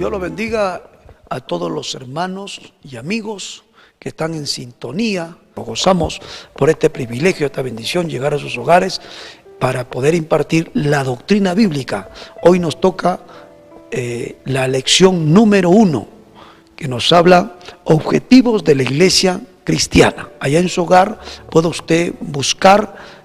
Dios los bendiga a todos los hermanos y amigos que están en sintonía. Nos gozamos por este privilegio, esta bendición, llegar a sus hogares para poder impartir la doctrina bíblica. Hoy nos toca la lección número 1, que nos habla objetivos de la iglesia cristiana. Allá en su hogar puede usted buscar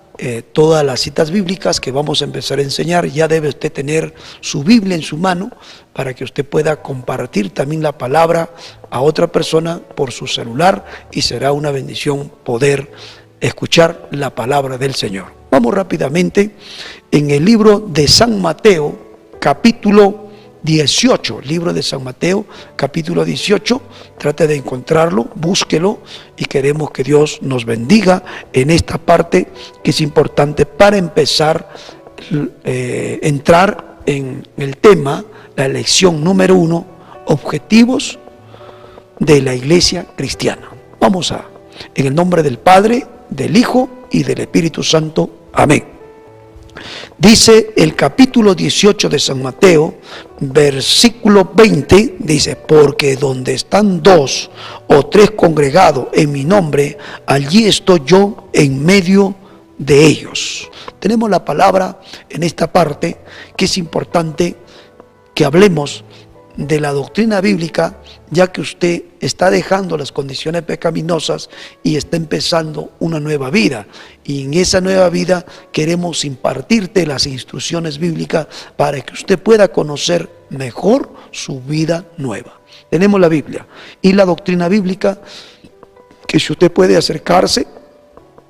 todas las citas bíblicas que vamos a empezar a enseñar. Ya debe usted tener su Biblia en su mano para que usted pueda compartir también la palabra a otra persona por su celular, y será una bendición poder escuchar la palabra del Señor. Vamos rápidamente en el libro de San Mateo, capítulo 18, libro de San Mateo, capítulo 18, trate de encontrarlo, búsquelo, y queremos que Dios nos bendiga en esta parte que es importante para empezar entrar en el tema, la lección número 1, objetivos de la iglesia cristiana. Vamos en el nombre del Padre, del Hijo y del Espíritu Santo. Amén. Dice el capítulo 18 de San Mateo, versículo 20, dice: porque donde están 2 o 3 congregados en mi nombre, allí estoy yo en medio de ellos. Tenemos la palabra en esta parte que es importante que hablemos de la doctrina bíblica, ya que usted está dejando las condiciones pecaminosas y está empezando una nueva vida, y en esa nueva vida queremos impartirte las instrucciones bíblicas para que usted pueda conocer mejor su vida nueva. Tenemos la Biblia y la doctrina bíblica, que si usted puede acercarse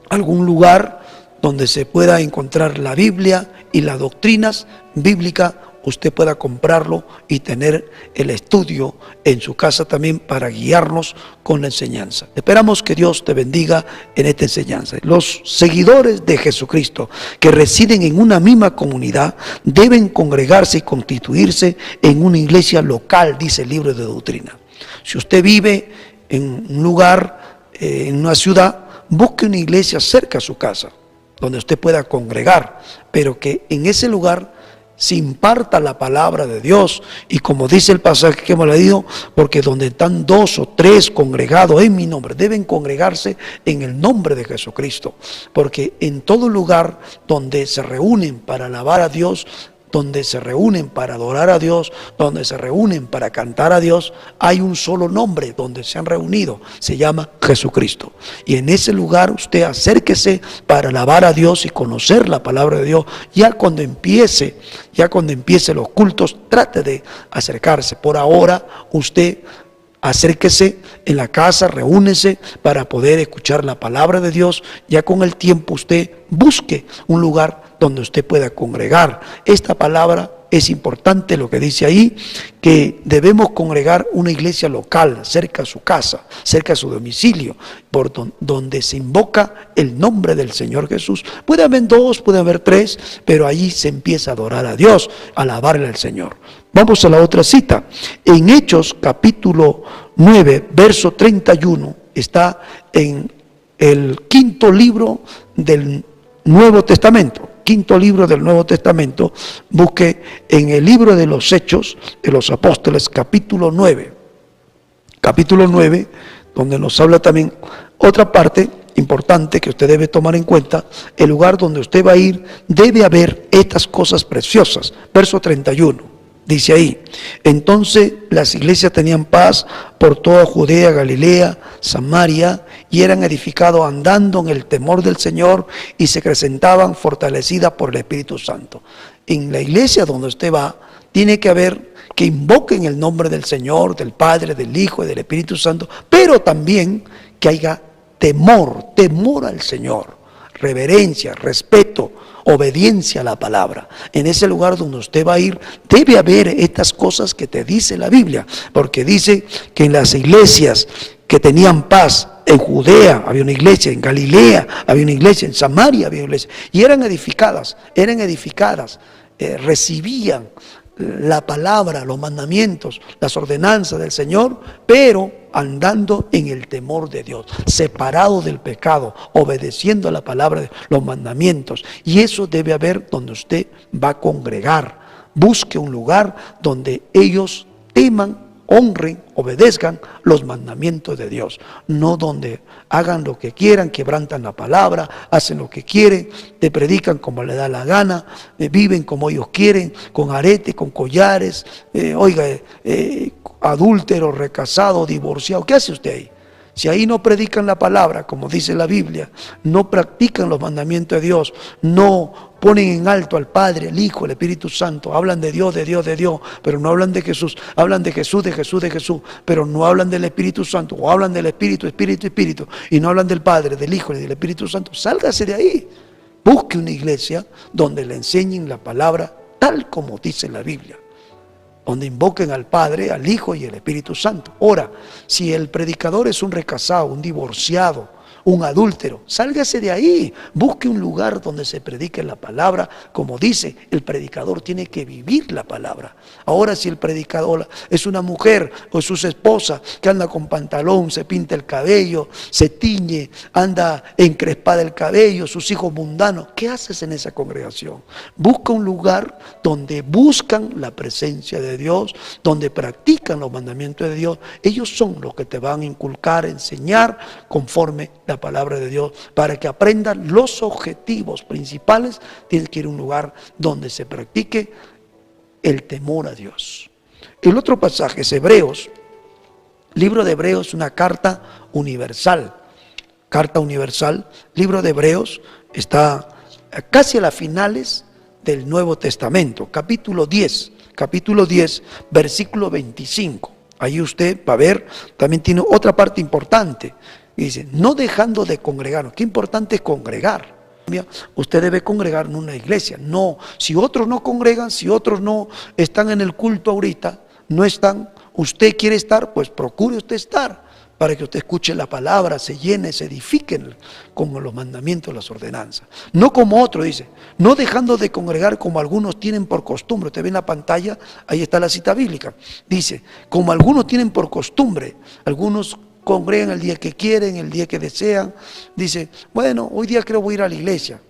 a algún lugar donde se pueda encontrar la Biblia y las doctrinas bíblicas, usted pueda comprarlo y tener el estudio en su casa también para guiarnos con la enseñanza. Esperamos que Dios te bendiga en esta enseñanza. Los seguidores de Jesucristo que residen en una misma comunidad deben congregarse y constituirse en una iglesia local, dice el libro de doctrina. Si usted vive en un lugar, en una ciudad, busque una iglesia cerca a su casa, donde usted pueda congregar, pero que en ese lugar se imparta la palabra de Dios. Y como dice el pasaje que hemos leído, porque donde están 2 o 3 congregados en mi nombre, deben congregarse en el nombre de Jesucristo, porque en todo lugar donde se reúnen para alabar a Dios, donde se reúnen para adorar a Dios, donde se reúnen para cantar a Dios, hay un solo nombre donde se han reunido, se llama Jesucristo. Y en ese lugar usted acérquese para alabar a Dios y conocer la palabra de Dios. Ya cuando empiece los cultos, trate de acercarse. Por ahora usted acérquese en la casa, reúnese para poder escuchar la palabra de Dios. Ya con el tiempo usted busque un lugar donde usted pueda congregar. Esta palabra es importante, lo que dice ahí, que debemos congregar una iglesia local, cerca a su casa, cerca a su domicilio, por donde se invoca el nombre del Señor Jesús. Puede haber 2, puede haber 3, pero allí se empieza a adorar a Dios, a alabarle al Señor. Vamos a la otra cita. En Hechos capítulo 9, verso 31, está en el 5.º libro del Nuevo Testamento. 5.º libro del Nuevo Testamento. Busque en el libro de los Hechos de los Apóstoles, capítulo 9, donde nos habla también otra parte importante que usted debe tomar en cuenta. El lugar donde usted va a ir debe haber estas cosas preciosas. Verso 31. Dice ahí: entonces las iglesias tenían paz por toda Judea, Galilea, Samaria, y eran edificados andando en el temor del Señor, y se acrecentaban fortalecidas por el Espíritu Santo. En la iglesia donde usted va, tiene que haber que invoquen el nombre del Señor, del Padre, del Hijo y del Espíritu Santo, pero también que haya temor al Señor, reverencia, respeto, obediencia a la palabra. En ese lugar donde usted va a ir debe haber estas cosas que te dice la Biblia, porque dice que en las iglesias que tenían paz, en Judea había una iglesia, en Galilea había una iglesia, en Samaria había una iglesia, y eran edificadas, recibían la palabra, los mandamientos, las ordenanzas del Señor, pero andando en el temor de Dios, separado del pecado, obedeciendo a la palabra de los mandamientos. Y eso debe haber donde usted va a congregar. Busque un lugar donde ellos teman, honren, obedezcan los mandamientos de Dios, no donde hagan lo que quieran, quebrantan la palabra, hacen lo que quieren, te predican como le da la gana, viven como ellos quieren, con aretes, con collares, adúltero, recasado, divorciado. ¿Qué hace usted ahí? Si ahí no predican la palabra, como dice la Biblia, no practican los mandamientos de Dios, no ponen en alto al Padre, el Hijo, el Espíritu Santo, hablan de Dios, de Dios, de Dios, pero no hablan de Jesús, hablan de Jesús, de Jesús, de Jesús, pero no hablan del Espíritu Santo, o hablan del Espíritu, Espíritu, Espíritu, y no hablan del Padre, del Hijo y del Espíritu Santo. Sálgase de ahí, busque una iglesia donde le enseñen la palabra tal como dice la Biblia, donde invoquen al Padre, al Hijo y al Espíritu Santo. Ahora, si el predicador es un recasado, un divorciado, un adúltero, sálgase de ahí, busque un lugar donde se predique la palabra. Como dice, el predicador tiene que vivir la palabra. Ahora, si el predicador es una mujer o es su esposa que anda con pantalón, se pinta el cabello, se tiñe, anda encrespada el cabello, sus hijos mundanos, ¿qué haces en esa congregación? Busca un lugar donde buscan la presencia de Dios, donde practican los mandamientos de Dios. Ellos son los que te van a inculcar, enseñar conforme la palabra de Dios, para que aprendan los objetivos principales. Tienes que ir a un lugar donde se practique el temor a Dios. El otro pasaje es Hebreos. Libro de Hebreos es una carta universal. Carta universal. Libro de Hebreos está casi a las finales del Nuevo Testamento. Capítulo 10, versículo 25. Ahí usted va a ver, también tiene otra parte importante. Y dice, no dejando de congregarnos. Qué importante es congregar. Usted debe congregar en una iglesia. No, si otros no congregan, si otros no están en el culto ahorita, no están, usted quiere estar, pues procure usted estar, para que usted escuche la palabra, se llene, se edifique con los mandamientos, las ordenanzas. No como otro, dice, no dejando de congregar como algunos tienen por costumbre. Usted ve en la pantalla, ahí está la cita bíblica. Dice, como algunos tienen por costumbre, algunos congregan el día que quieren, el día que desean. Dice, bueno, hoy día creo voy a ir a la iglesia.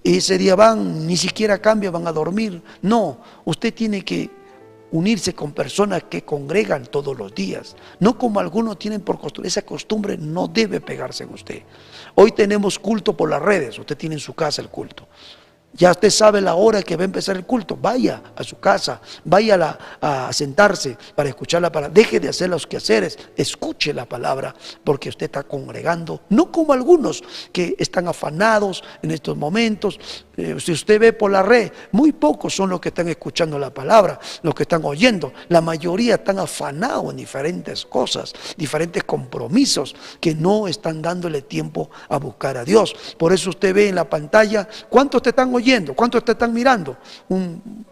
Y ese día van, ni siquiera cambian, van a dormir. No, usted tiene que unirse con personas que congregan todos los días. No como algunos tienen por costumbre. Esa costumbre no debe pegarse en usted. Hoy tenemos culto por las redes. Usted tiene en su casa el culto. Ya usted sabe la hora que va a empezar el culto. Vaya a su casa, vaya a sentarse para escuchar la palabra. Deje de hacer los quehaceres, escuche la palabra, porque usted está congregando. No como algunos que están afanados en estos momentos. Si usted ve por la red, muy pocos son los que están escuchando la palabra, los que están oyendo. La mayoría están afanados en diferentes cosas, diferentes compromisos, que no están dándole tiempo a buscar a Dios. Por eso usted ve en la pantalla, ¿cuántos te están oyendo? ¿Cuántos te están mirando?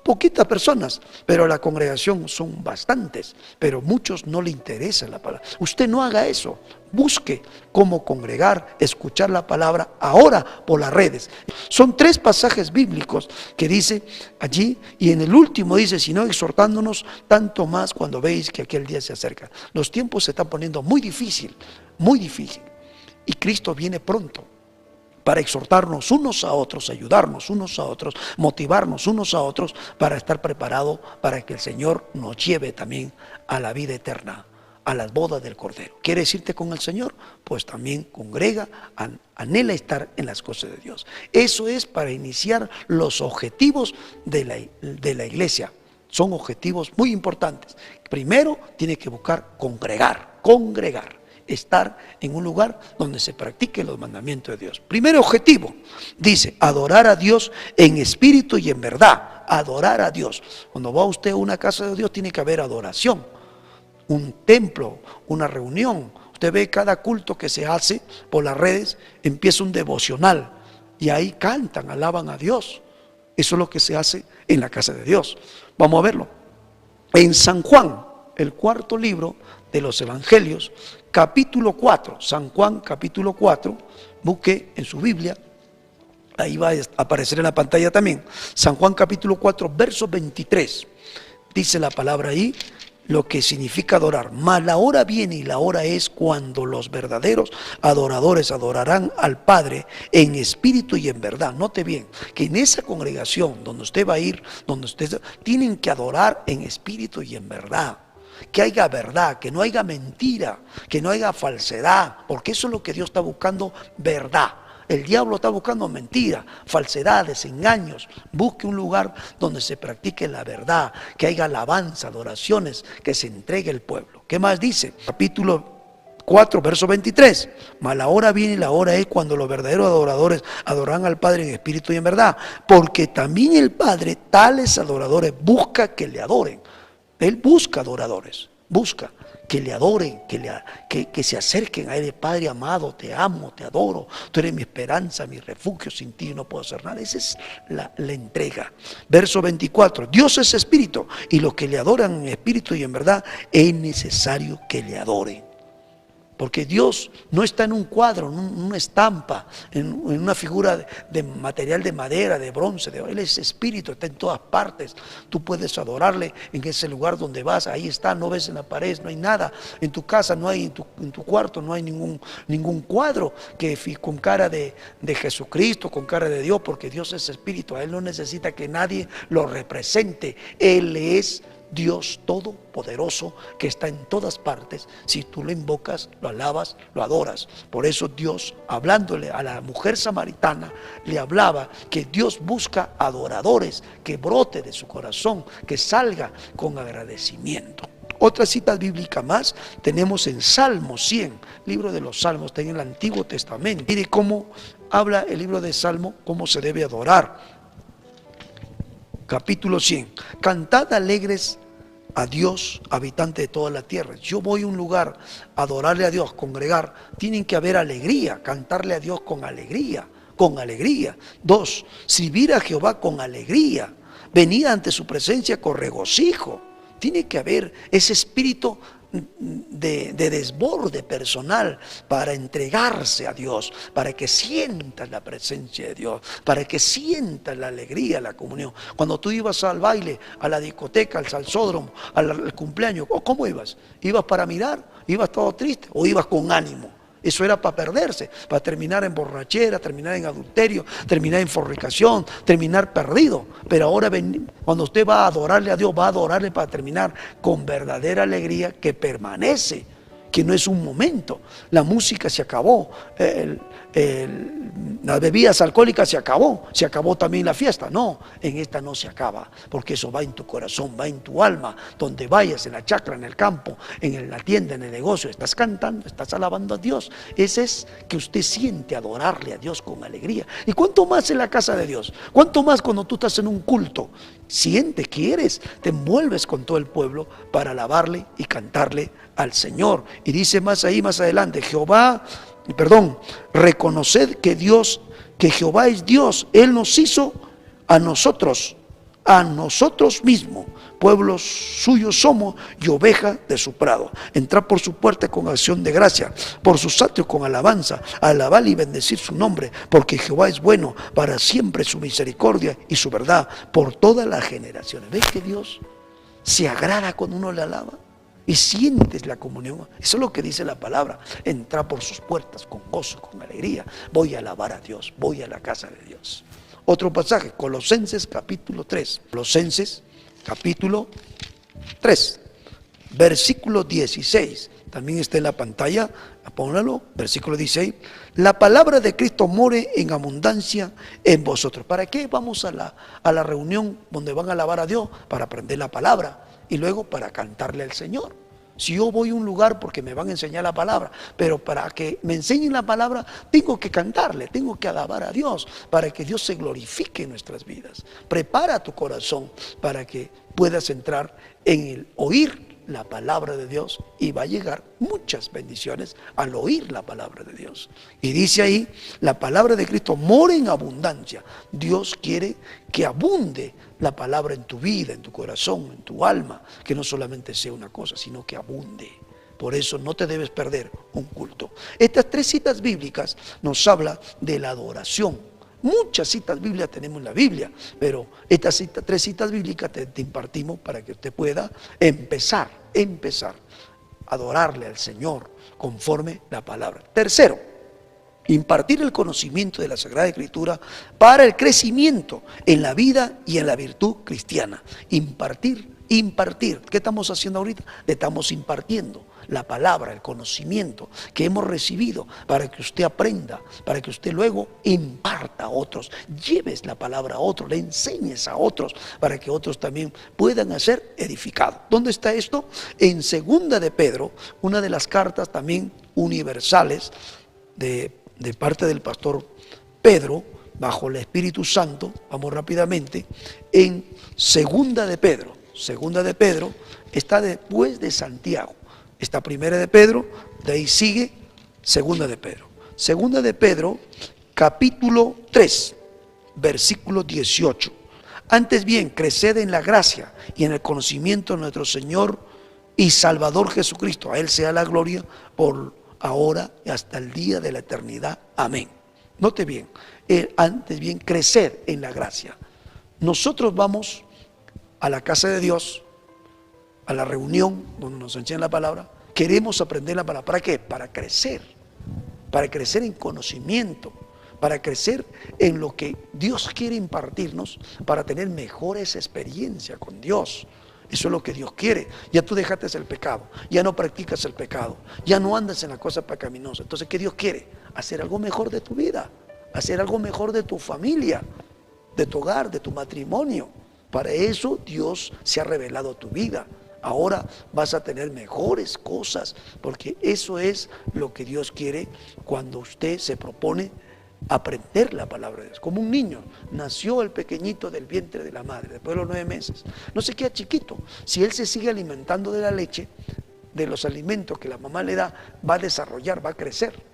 Poquitas personas, pero la congregación son bastantes, pero muchos no le interesa la palabra. Usted no haga eso. Busque cómo congregar, escuchar la palabra ahora por las redes. Son 3 pasajes bíblicos que dice allí, y en el último dice, sino exhortándonos tanto más cuando veis que aquel día se acerca. Los tiempos se están poniendo muy difícil, y Cristo viene pronto para exhortarnos unos a otros, ayudarnos unos a otros, motivarnos unos a otros, para estar preparados para que el Señor nos lleve también a la vida eterna, a las bodas del Cordero. ¿Quieres irte con el Señor? Pues también congrega, anhela estar en las cosas de Dios. Eso es para iniciar los objetivos de la iglesia. Son objetivos muy importantes. Primero, tiene que buscar congregar, estar en un lugar donde se practiquen los mandamientos de Dios. Primer objetivo, dice, adorar a Dios en espíritu y en verdad. Adorar a Dios. Cuando va usted a una casa de Dios, tiene que haber adoración. Un templo, una reunión. Usted ve cada culto que se hace por las redes, empieza un devocional y ahí cantan, alaban a Dios. Eso es lo que se hace en la casa de Dios. Vamos a verlo. En San Juan, el 4.º libro de los Evangelios, capítulo 4, San Juan capítulo 4, busque en su Biblia, ahí va a aparecer en la pantalla también, San Juan capítulo 4, verso 23, dice la palabra ahí, lo que significa adorar. Mas la hora viene y la hora es cuando los verdaderos adoradores adorarán al Padre en espíritu y en verdad. Note bien que en esa congregación donde usted va a ir, donde usted tienen que adorar en espíritu y en verdad. que haya verdad, que no haya mentira, que no haya falsedad, porque eso es lo que Dios está buscando, verdad. El diablo está buscando mentira, falsedades, engaños. Busque un lugar donde se practique la verdad, que haya alabanza, adoraciones, que se entregue el pueblo. ¿Qué más dice? Capítulo 4, verso 23. Mas la hora viene y la hora es cuando los verdaderos adoradores adorarán al Padre en espíritu y en verdad. Porque también el Padre, tales adoradores, busca que le adoren. Él busca adoradores, busca que le adoren, que se acerquen a Él. Padre amado, te amo, te adoro, tú eres mi esperanza, mi refugio, sin ti no puedo hacer nada. Esa es la entrega. Verso 24, Dios es espíritu, y los que le adoran en espíritu y en verdad, es necesario que le adoren. Porque Dios no está en un cuadro, en una estampa, en una figura de material de madera, de bronce. Él es espíritu, está en todas partes. Tú puedes adorarle en ese lugar donde vas. Ahí está, no ves en la pared, no hay nada. En tu casa no hay, en tu cuarto no hay ningún cuadro con cara de Jesucristo, con cara de Dios, porque Dios es espíritu. A Él no necesita que nadie lo represente. Él es Dios todopoderoso que está en todas partes. Si tú lo invocas, lo alabas, lo adoras. Por eso Dios, hablándole a la mujer samaritana, le hablaba que Dios busca adoradores, que brote de su corazón, que salga con agradecimiento. Otra cita bíblica más tenemos en Salmo 100, libro de los Salmos, está en el Antiguo Testamento. Mire cómo habla el libro de Salmo, cómo se debe adorar. Capítulo 100. Cantad alegres a Dios, habitante de toda la tierra. Yo voy a un lugar a adorarle a Dios, congregar, tienen que haber alegría, cantarle a Dios con alegría, con alegría. 2, servir a Jehová con alegría, venir ante su presencia con regocijo. Tiene que haber ese espíritu de desborde personal para entregarse a Dios, para que sientas la presencia de Dios, para que sientas la alegría, la comunión. Cuando tú ibas al baile, a la discoteca, al salsódromo, al cumpleaños, ¿cómo ibas? ¿Ibas para mirar? ¿Ibas todo triste? ¿O ibas con ánimo? Eso era para perderse, para terminar en borrachera, terminar en adulterio, terminar en fornicación, terminar perdido. Pero ahora cuando usted va a adorarle a Dios, va a adorarle para terminar con verdadera alegría que permanece, que no es un momento. La música se acabó, las bebidas alcohólicas se acabó también la fiesta. No, en esta no se acaba, porque eso va en tu corazón, va en tu alma. Donde vayas, en la chacra, en el campo, en la tienda, en el negocio, estás cantando, estás alabando a Dios. Ese es que usted siente adorarle a Dios con alegría. Y cuánto más en la casa de Dios, cuánto más cuando tú estás en un culto, sientes, quieres, te envuelves con todo el pueblo para alabarle y cantarle al Señor. Y dice más adelante, reconoced que Jehová es Dios. Él nos hizo a nosotros mismos, pueblos suyos somos y oveja de su prado. Entrad por su puerta con acción de gracia, por sus atrios con alabanza, alabar y bendecir su nombre, porque Jehová es bueno, para siempre su misericordia y su verdad por todas las generaciones. ¿Ves que Dios se agrada cuando uno le alaba? Y sientes la comunión. Eso es lo que dice la palabra. Entra por sus puertas con gozo, con alegría. Voy a alabar a Dios, voy a la casa de Dios. Otro pasaje, Colosenses capítulo 3. Colosenses capítulo 3, versículo 16. También está en la pantalla, póngalo, versículo 16. La palabra de Cristo more en abundancia en vosotros. ¿Para qué vamos a la reunión donde van a alabar a Dios? Para aprender la palabra y luego para cantarle al Señor. Si yo voy a un lugar porque me van a enseñar la palabra, pero para que me enseñen la palabra tengo que cantarle, tengo que alabar a Dios, para que Dios se glorifique en nuestras vidas. Prepara tu corazón para que puedas entrar en el oír la palabra de Dios, y va a llegar muchas bendiciones al oír la palabra de Dios. Y dice ahí, la palabra de Cristo mora en abundancia. Dios quiere que abunde la palabra en tu vida, en tu corazón, en tu alma, que no solamente sea una cosa, sino que abunde. Por eso no te debes perder un culto. Estas 3 citas bíblicas nos hablan de la adoración. Muchas citas bíblicas tenemos en la Biblia, pero estas 3 citas bíblicas te impartimos para que usted pueda empezar a adorarle al Señor conforme la palabra. Tercero, impartir el conocimiento de la Sagrada Escritura para el crecimiento en la vida y en la virtud cristiana. Impartir Impartir. ¿Qué estamos haciendo ahorita? Le estamos impartiendo la palabra, el conocimiento que hemos recibido para que usted aprenda, para que usted luego imparta a otros, lleves la palabra a otros, le enseñes a otros, para que otros también puedan ser edificados. ¿Dónde está esto? En Segunda de Pedro, una de las cartas también universales de parte del pastor Pedro, bajo el Espíritu Santo. Vamos rápidamente, en Segunda de Pedro. Segunda de Pedro está después de Santiago. Está Primera de Pedro, de ahí sigue Segunda de Pedro. Segunda de Pedro, capítulo 3, versículo 18. Antes bien, creced en la gracia y en el conocimiento de nuestro Señor y Salvador Jesucristo. A Él sea la gloria por ahora y hasta el día de la eternidad. Amén. Note bien, antes bien, creced en la gracia. Nosotros vamos a la casa de Dios, a la reunión donde nos enseñan la palabra, queremos aprender la palabra. ¿Para qué? Para crecer en conocimiento, para crecer en lo que Dios quiere impartirnos, para tener mejores experiencias con Dios. Eso es lo que Dios quiere. Ya tú dejaste el pecado, ya no practicas el pecado, ya no andas en la cosa pecaminosa. Entonces, ¿qué Dios quiere? Hacer algo mejor de tu vida, hacer algo mejor de tu familia, de tu hogar, de tu matrimonio. Para eso Dios se ha revelado a tu vida. Ahora vas a tener mejores cosas, porque eso es lo que Dios quiere cuando usted se propone aprender la palabra de Dios. Como un niño, nació el pequeñito del vientre de la madre, después de los 9 meses, no se queda chiquito. Si él se sigue alimentando de la leche, de los alimentos que la mamá le da, va a desarrollar, va a crecer.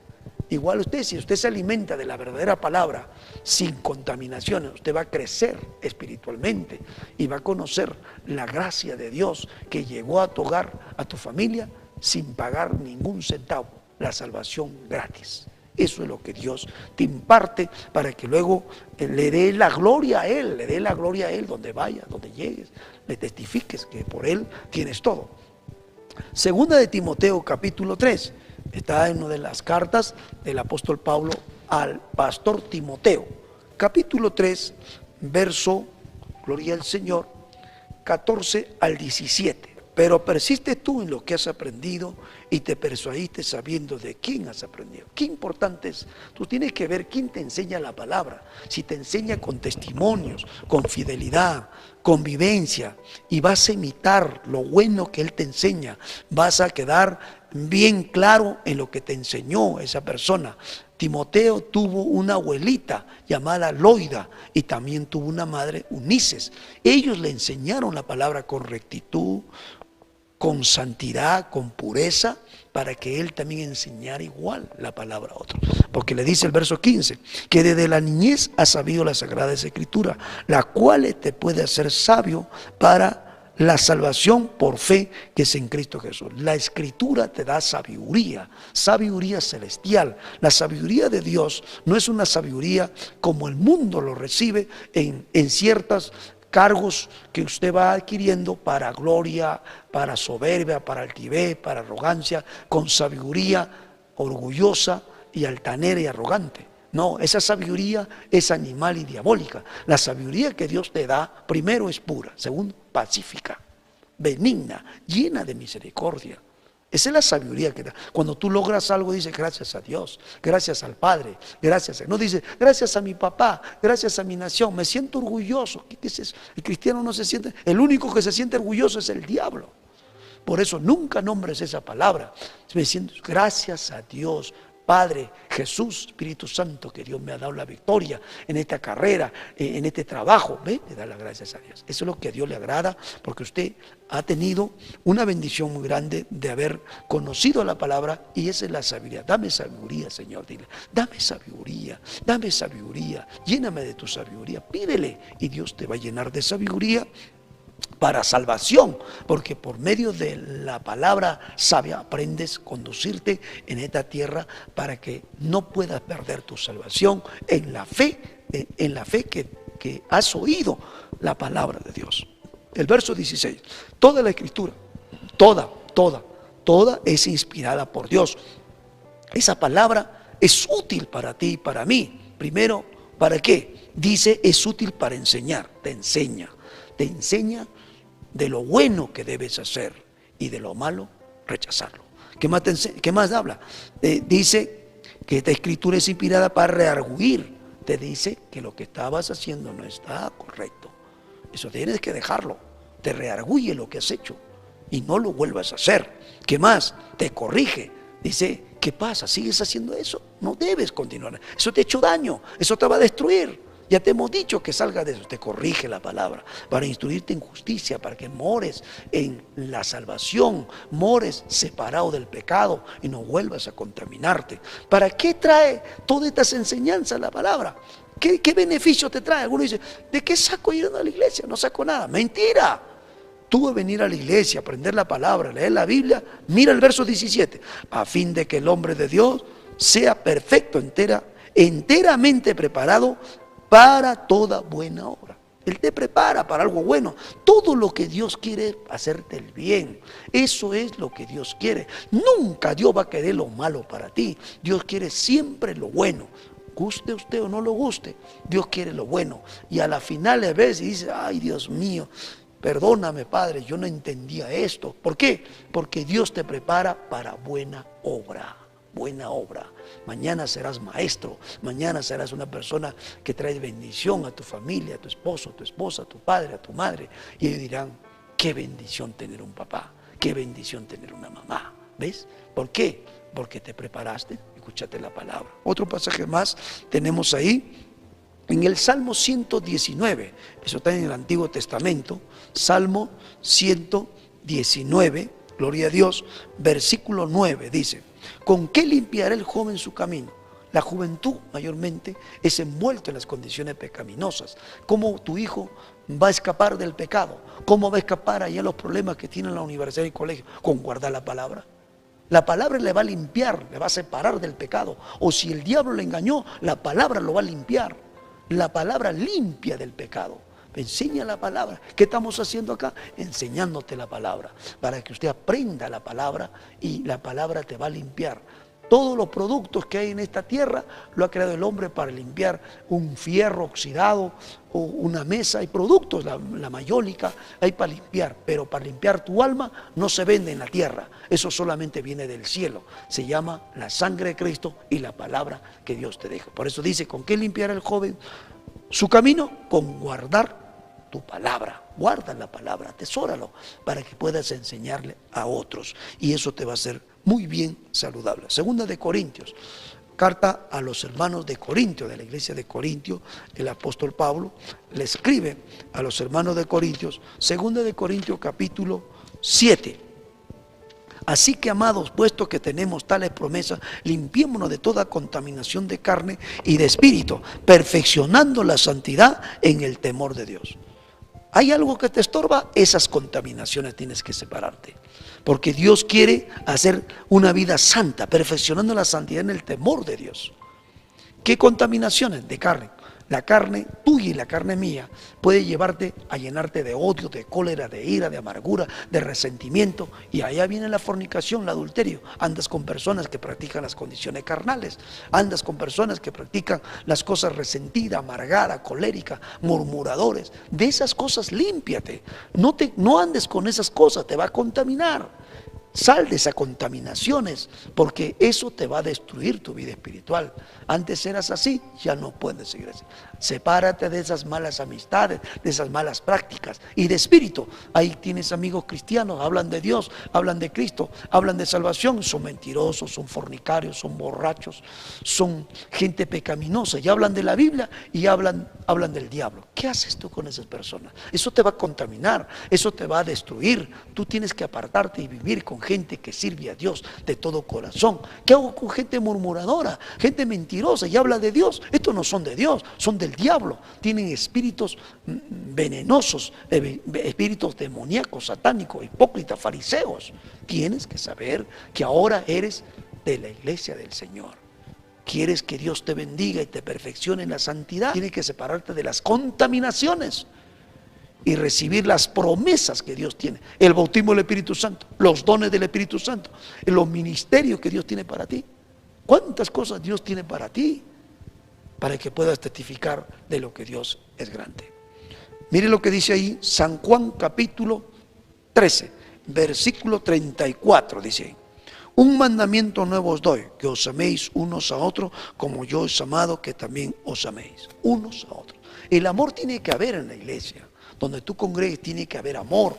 Igual usted, si usted se alimenta de la verdadera palabra sin contaminaciones, usted va a crecer espiritualmente y va a conocer la gracia de Dios que llegó a tu hogar, a tu familia, sin pagar ningún centavo, la salvación gratis. Eso es lo que Dios te imparte para que luego le dé la gloria a Él, le dé la gloria a Él donde vayas, donde llegues, le testifiques que por Él tienes todo. Segunda de Timoteo capítulo 3, está en una de las cartas del apóstol Pablo al pastor Timoteo. Capítulo 3, verso, gloria al Señor, 14 al 17. Pero persiste tú en lo que has aprendido y te persuadiste sabiendo de quién has aprendido. Qué importante es. Tú tienes que ver quién te enseña la palabra. Si te enseña con testimonios, con fidelidad, convivencia, y vas a imitar lo bueno que Él te enseña, vas a quedar bien claro en lo que te enseñó esa persona. Timoteo tuvo una abuelita llamada Loida y también tuvo una madre, Unices. Ellos le enseñaron la palabra con rectitud, con santidad, con pureza, para que él también enseñara igual la palabra a otros. Porque le dice el verso 15, que desde la niñez has sabido la Sagrada Escritura, la cual te puede hacer sabio para la salvación por fe que es en Cristo Jesús. La Escritura te da sabiduría, sabiduría celestial. La sabiduría de Dios no es una sabiduría como el mundo lo recibe en ciertas cargos que usted va adquiriendo para gloria, para soberbia, para altivez, para arrogancia, con sabiduría orgullosa y altanera y arrogante. No, esa sabiduría es animal y diabólica. La sabiduría que Dios te da, primero es pura, segundo, pacífica, benigna, llena de misericordia. Esa es la sabiduría que da. Cuando tú logras algo, dices gracias a Dios, gracias al Padre, gracias a... No dices gracias a mi papá, gracias a mi nación, me siento orgulloso. ¿Qué es eso? El cristiano no se siente, el único que se siente orgulloso es el diablo. Por eso nunca nombres esa palabra. Me siento gracias a Dios, Padre, Jesús, Espíritu Santo, que Dios me ha dado la victoria en esta carrera, en este trabajo. Ve, le da las gracias a Dios. Eso es lo que a Dios le agrada, porque usted ha tenido una bendición muy grande de haber conocido la palabra, y esa es la sabiduría. Dame sabiduría, Señor, dile, dame sabiduría, lléname de tu sabiduría, pídele, y Dios te va a llenar de sabiduría para salvación, porque por medio de la palabra sabia aprendes a conducirte en esta tierra para que no puedas perder tu salvación en la fe que has oído la palabra de Dios. El verso 16, toda la escritura, toda es inspirada por Dios. Esa palabra es útil para ti y para mí. Primero, ¿para qué? Dice, es útil para enseñar, te enseña de lo bueno que debes hacer y de lo malo rechazarlo. ¿Qué más habla? Dice que esta escritura es inspirada para redarguir. Te dice que lo que estabas haciendo no está correcto. Eso tienes que dejarlo. Te redarguye lo que has hecho y no lo vuelvas a hacer. ¿Qué más? Te corrige. Dice, ¿qué pasa? ¿Sigues haciendo eso? No debes continuar. Eso te ha hecho daño. Eso te va a destruir. Ya te hemos dicho que salga de eso. Te corrige la palabra para instruirte en justicia, para que mores en la salvación, mores separado del pecado y no vuelvas a contaminarte. ¿Para qué trae todas estas enseñanzas la palabra? ¿Qué beneficio te trae? Alguno dice, ¿de qué saco ir a la iglesia? No saco nada. Mentira. Tú vas a venir a la iglesia, aprender la palabra, leer la Biblia. Mira el verso 17. A fin de que el hombre de Dios sea perfecto, enteramente preparado para toda buena obra. Él te prepara para algo bueno. Todo lo que Dios quiere es hacerte el bien. Eso es lo que Dios quiere. Nunca Dios va a querer lo malo para ti. Dios quiere siempre lo bueno. Guste usted o no lo guste, Dios quiere lo bueno. Y a la final le ves y dice, ay Dios mío, perdóname Padre, yo no entendía esto. ¿Por qué? Porque Dios te prepara para buena obra. Buena obra. Mañana serás maestro, mañana serás una persona que trae bendición a tu familia, a tu esposo, a tu esposa, a tu padre, a tu madre. Y ellos dirán, qué bendición tener un papá, qué bendición tener una mamá. ¿Ves? ¿Por qué? Porque te preparaste, escúchate la palabra. Otro pasaje más tenemos ahí en el Salmo 119, eso está en el Antiguo Testamento, Salmo 119, gloria a Dios, versículo 9, dice, ¿con qué limpiará el joven su camino? La juventud mayormente es envuelta en las condiciones pecaminosas. ¿Cómo tu hijo va a escapar del pecado? ¿Cómo va a escapar allá los problemas que tiene en la universidad y el colegio? Con guardar la palabra. La palabra le va a limpiar, le va a separar del pecado. O si el diablo le engañó, la palabra lo va a limpiar. La palabra limpia del pecado. Enseña la palabra. ¿Qué estamos haciendo acá? Enseñándote la palabra, para que usted aprenda la palabra y la palabra te va a limpiar. Todos los productos que hay en esta tierra lo ha creado el hombre para limpiar un fierro oxidado o una mesa. Hay productos, la mayólica, hay para limpiar, pero para limpiar tu alma no se vende en la tierra. Eso solamente viene del cielo. Se llama la sangre de Cristo y la palabra que Dios te deja. Por eso dice, ¿con qué limpiará el joven su camino? Con guardar tu palabra. Guarda la palabra, atesóralo para que puedas enseñarle a otros. Y eso te va a hacer muy bien saludable. Segunda de Corintios, carta a los hermanos de Corintio, de la iglesia de Corintio, el apóstol Pablo le escribe a los hermanos de Corintios, segunda de Corintios capítulo 7. Así que, amados, puesto que tenemos tales promesas, limpiémonos de toda contaminación de carne y de espíritu, perfeccionando la santidad en el temor de Dios. ¿Hay algo que te estorba? Esas contaminaciones tienes que separarte. Porque Dios quiere hacer una vida santa, perfeccionando la santidad en el temor de Dios. ¿Qué contaminaciones? De carne. La carne tuya y la carne mía puede llevarte a llenarte de odio, de cólera, de ira, de amargura, de resentimiento. Y allá viene la fornicación, el adulterio. Andas con personas que practican las condiciones carnales. Andas con personas que practican las cosas resentidas, amargadas, coléricas, murmuradores. De esas cosas límpiate. No andes con esas cosas, te va a contaminar. Sal de esas contaminaciones, porque eso te va a destruir tu vida espiritual. Antes eras así, ya no puedes seguir así. Sepárate de esas malas amistades, de esas malas prácticas y de espíritu. Ahí tienes amigos cristianos, hablan de Dios, hablan de Cristo, hablan de salvación. Son mentirosos, son fornicarios, son borrachos, son gente pecaminosa y hablan de la Biblia y hablan del diablo. ¿Qué haces tú con esas personas? Eso te va a contaminar, eso te va a destruir. Tú tienes que apartarte y vivir con gente que sirve a Dios de todo corazón. ¿Qué hago con gente murmuradora, gente mentirosa y habla de Dios? Estos no son de Dios, son del diablo. Tienen espíritus venenosos, espíritus demoníacos, satánicos, hipócritas, fariseos. Tienes que saber que ahora eres de la iglesia del Señor. ¿Quieres que Dios te bendiga y te perfeccione en la santidad? Tienes que separarte de las contaminaciones y recibir las promesas que Dios tiene, el bautismo del Espíritu Santo, los dones del Espíritu Santo, los ministerios que Dios tiene para ti. ¿Cuántas cosas Dios tiene para ti? Para que puedas testificar de lo que Dios es grande. Mire lo que dice ahí San Juan capítulo 13, versículo 34, dice: un mandamiento nuevo os doy, que os améis unos a otros, como yo os he amado, que también os améis unos a otros. El amor tiene que haber en la iglesia. Donde tú congregues tiene que haber amor.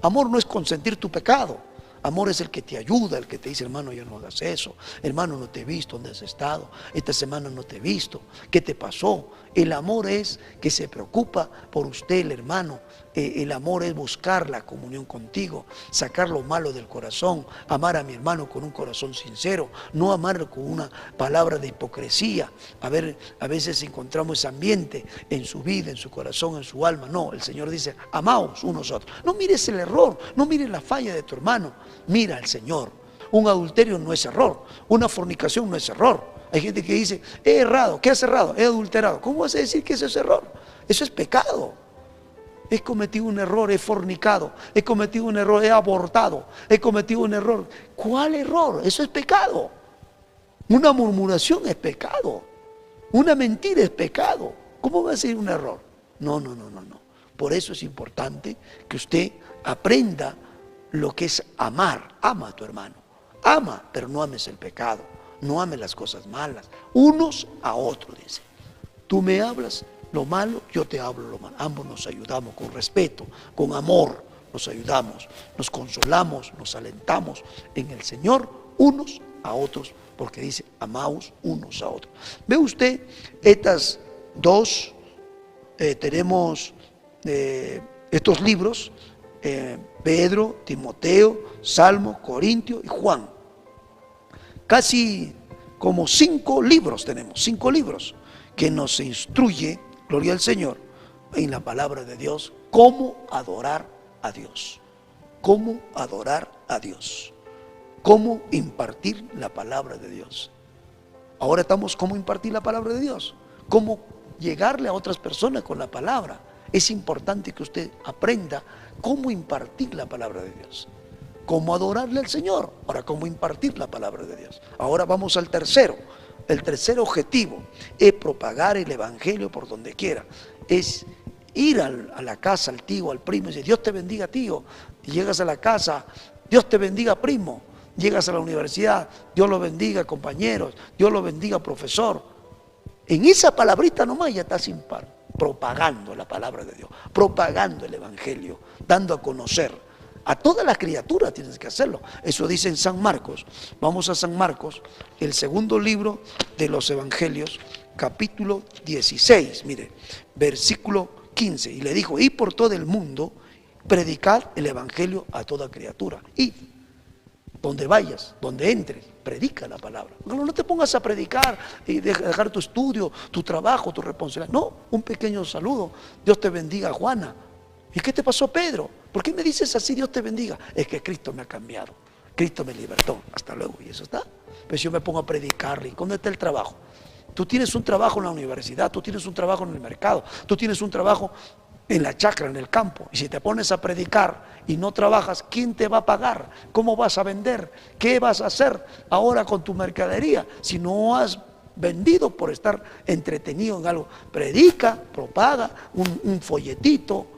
Amor no es consentir tu pecado. Amor es el que te ayuda, el que te dice: hermano, ya no hagas eso. Hermano, no te he visto, ¿dónde has estado? Esta semana no te he visto. ¿Qué te pasó? El amor es que se preocupa por usted, el hermano. El amor es buscar la comunión contigo, sacar lo malo del corazón, amar a mi hermano con un corazón sincero, no amarlo con una palabra de hipocresía. A veces encontramos ese ambiente en su vida, en su corazón, en su alma. No, el Señor dice: amaos unos a otros. No mires el error, no mires la falla de tu hermano, mira al Señor. Un adulterio no es error, una fornicación no es error. Hay gente que dice: he errado. ¿Qué has errado? He adulterado. ¿Cómo vas a decir que eso es error? Eso es pecado. He cometido un error, he fornicado, he cometido un error, he abortado, he cometido un error. ¿Cuál error? Eso es pecado. Una murmuración es pecado. Una mentira es pecado. ¿Cómo va a ser un error? No. Por eso es importante que usted aprenda lo que es amar. Ama a tu hermano. Ama, pero no ames el pecado. No ames las cosas malas. Unos a otros, dice. Tú me hablas lo malo, yo te hablo lo malo. Ambos nos ayudamos con respeto, con amor. Nos ayudamos, nos consolamos, nos alentamos en el Señor unos a otros, porque dice: amaos unos a otros. ¿Ve usted estas dos? Tenemos estos libros, Pedro, Timoteo, Salmo, Corintio y Juan. Casi como 5 libros tenemos, 5 libros que nos instruye, gloria al Señor, en la palabra de Dios, cómo adorar a Dios, cómo adorar a Dios, cómo impartir la palabra de Dios. Ahora estamos cómo impartir la palabra de Dios, cómo llegarle a otras personas con la palabra. Es importante que usted aprenda cómo impartir la palabra de Dios, cómo adorarle al Señor. Ahora, cómo impartir la palabra de Dios. Ahora vamos al tercero. El tercer objetivo es propagar el evangelio por donde quiera. Es ir a la casa, al tío, al primo, y decir: Dios te bendiga, tío. Y llegas a la casa: Dios te bendiga, primo. Llegas a la universidad: Dios lo bendiga, compañeros. Dios lo bendiga, profesor. En esa palabrita nomás ya estás propagando la palabra de Dios, propagando el evangelio, dando a conocer. A todas las criaturas tienes que hacerlo. Eso dice en San Marcos. Vamos a San Marcos, el segundo libro de los evangelios, capítulo 16, mire, versículo 15. Y le dijo: id por todo el mundo, predicad el evangelio a toda criatura. Id, donde vayas, donde entres, predica la palabra. No te pongas a predicar y dejar tu estudio, tu trabajo, tu responsabilidad. No, un pequeño saludo: Dios te bendiga, Juana. ¿Y qué te pasó, Pedro? ¿Por qué me dices así, Dios te bendiga? Es que Cristo me ha cambiado, Cristo me libertó. Hasta luego. Y eso está. Pues yo me pongo a predicarle. ¿Dónde está el trabajo? Tú tienes un trabajo en la universidad, tú tienes un trabajo en el mercado, tú tienes un trabajo en la chacra, en el campo. Y si te pones a predicar y no trabajas, ¿quién te va a pagar? ¿Cómo vas a vender? ¿Qué vas a hacer ahora con tu mercadería si no has vendido por estar entretenido en algo? Predica, propaga un folletito,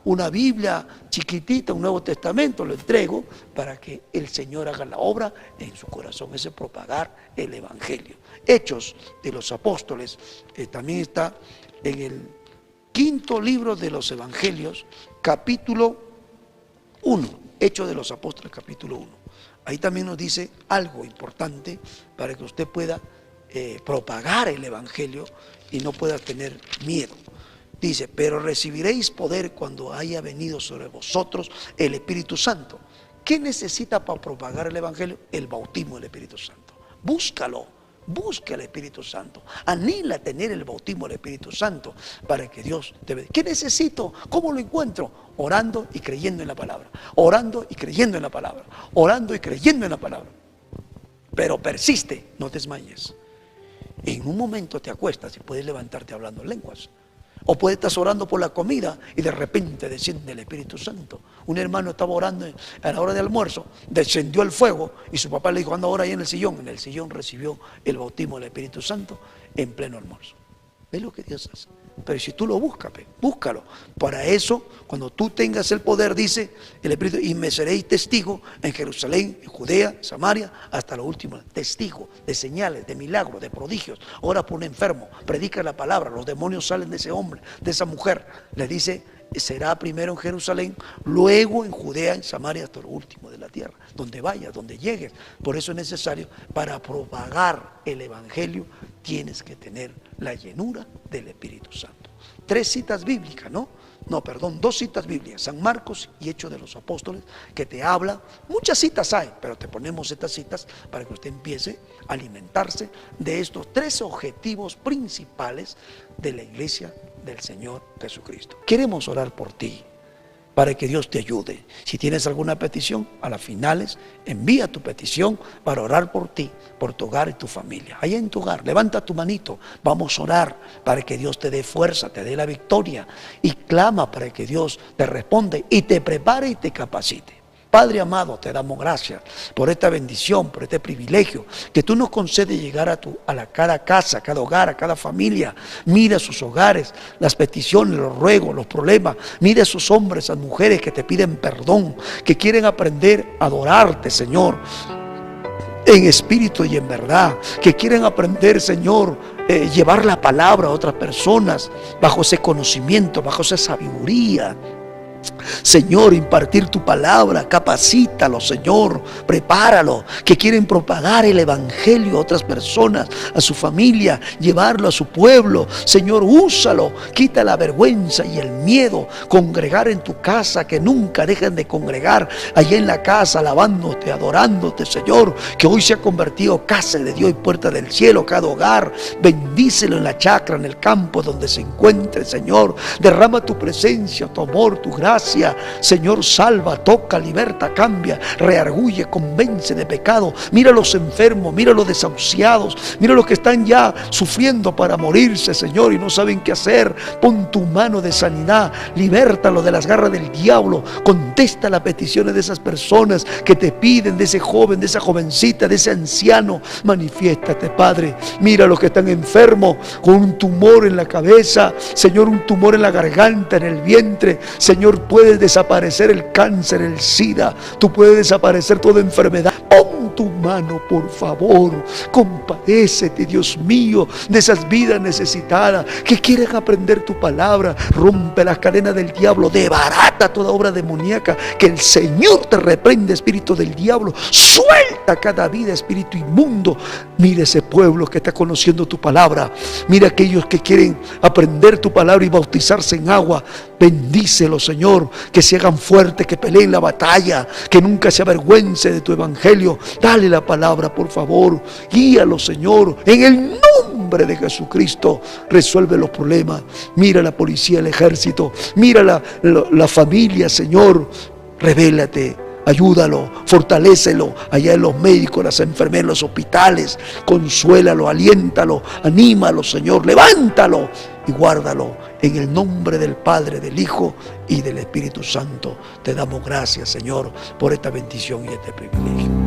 una Biblia chiquitita, un Nuevo Testamento, lo entrego para que el Señor haga la obra en su corazón. Ese es propagar el evangelio. Hechos de los Apóstoles, también está en el quinto libro de los evangelios, capítulo 1. Hechos de los Apóstoles, capítulo 1. Ahí también nos dice algo importante para que usted pueda propagar el evangelio y no pueda tener miedo. Dice: pero recibiréis poder cuando haya venido sobre vosotros el Espíritu Santo. ¿Qué necesita para propagar el evangelio? El bautismo del Espíritu Santo. Búscalo, busca el Espíritu Santo. Anhela tener el bautismo del Espíritu Santo para que Dios te bendiga. ¿Qué necesito? ¿Cómo lo encuentro? Orando y creyendo en la palabra. Orando y creyendo en la palabra. Orando y creyendo en la palabra. Pero persiste, no te desmayes. En un momento te acuestas y puedes levantarte hablando en lenguas. O puedes estar orando por la comida y de repente desciende el Espíritu Santo. Un hermano estaba orando a la hora de almuerzo, descendió el fuego y su papá le dijo: anda, ora ahí en el sillón. En el sillón recibió el bautismo del Espíritu Santo en pleno almuerzo. ¿Ves lo que Dios hace? Pero si tú lo buscas, búscalo. Para eso, cuando tú tengas el poder, dice el Espíritu, y me seréis testigo en Jerusalén, en Judea, Samaria, hasta lo último. Testigo de señales, de milagros, de prodigios. Ora por un enfermo, predica la palabra, los demonios salen de ese hombre, de esa mujer. Le dice, será primero en Jerusalén, luego en Judea, en Samaria, hasta lo último de la tierra. Donde vayas, donde llegues. Por eso es necesario, para propagar el Evangelio, tienes que tener la llenura del Espíritu Santo. 3 citas bíblicas, dos citas bíblicas, San Marcos y Hechos de los Apóstoles, que te habla, muchas citas hay, pero te ponemos estas citas para que usted empiece a alimentarse de estos 3 objetivos principales de la iglesia del Señor Jesucristo. Queremos orar por ti, para que Dios te ayude. Si tienes alguna petición, a las finales, envía tu petición para orar por ti, por tu hogar y tu familia. Allá en tu hogar, levanta tu manito, vamos a orar para que Dios te dé fuerza, te dé la victoria, y clama para que Dios te responda y te prepare y te capacite. Padre amado, te damos gracias por esta bendición, por este privilegio que tú nos concedes llegar a cada casa, a cada hogar, a cada familia. Mira sus hogares, las peticiones, los ruegos, los problemas. Mira a sus hombres, a mujeres que te piden perdón, que quieren aprender a adorarte, Señor, en espíritu y en verdad, que quieren aprender, Señor, llevar la palabra a otras personas bajo ese conocimiento, bajo esa sabiduría. Señor, impartir tu palabra, capacítalo, Señor, prepáralo, que quieren propagar el Evangelio a otras personas, a su familia, llevarlo a su pueblo. Señor, úsalo, quita la vergüenza y el miedo, congregar en tu casa, que nunca dejen de congregar allá en la casa, alabándote, adorándote, Señor, que hoy se ha convertido casa de Dios y puerta del cielo, cada hogar. Bendícelo en la chacra, en el campo donde se encuentre, Señor. Derrama tu presencia, tu amor, tu gracia. Señor, salva, toca, liberta, cambia, reargulle, convence de pecado. Mira a los enfermos, mira a los desahuciados, mira a los que están ya sufriendo para morirse, Señor, y no saben qué hacer. Pon tu mano de sanidad, libértalo de las garras del diablo. Contesta las peticiones de esas personas que te piden, de ese joven, de esa jovencita, de ese anciano. Manifiéstate, Padre. Mira a los que están enfermos con un tumor en la cabeza, Señor, un tumor en la garganta, en el vientre. Señor, puedes desaparecer el cáncer, el SIDA, tú puedes desaparecer toda enfermedad. Pon tu mano, por favor, compadécete, Dios mío, de esas vidas necesitadas que quieren aprender tu palabra. Rompe las cadenas del diablo, debarata toda obra demoníaca. Que el Señor te reprende, espíritu del diablo. Suelta cada vida, espíritu inmundo. Mira ese pueblo que está conociendo tu palabra. Mira aquellos que quieren aprender tu palabra y bautizarse en agua. Bendícelo, Señor, que se hagan fuertes, que peleen la batalla, que nunca se avergüence de tu evangelio. Dale la palabra, por favor. Guíalo, Señor, en el nombre de Jesucristo. Resuelve los problemas. Mira la policía, el ejército, mira la familia, Señor. Revélate. Ayúdalo, fortalécelo allá en los médicos, las enfermeras, los hospitales. Consuélalo, aliéntalo, anímalo, Señor, levántalo y guárdalo. En el nombre del Padre, del Hijo y del Espíritu Santo, te damos gracias, Señor, por esta bendición y este privilegio.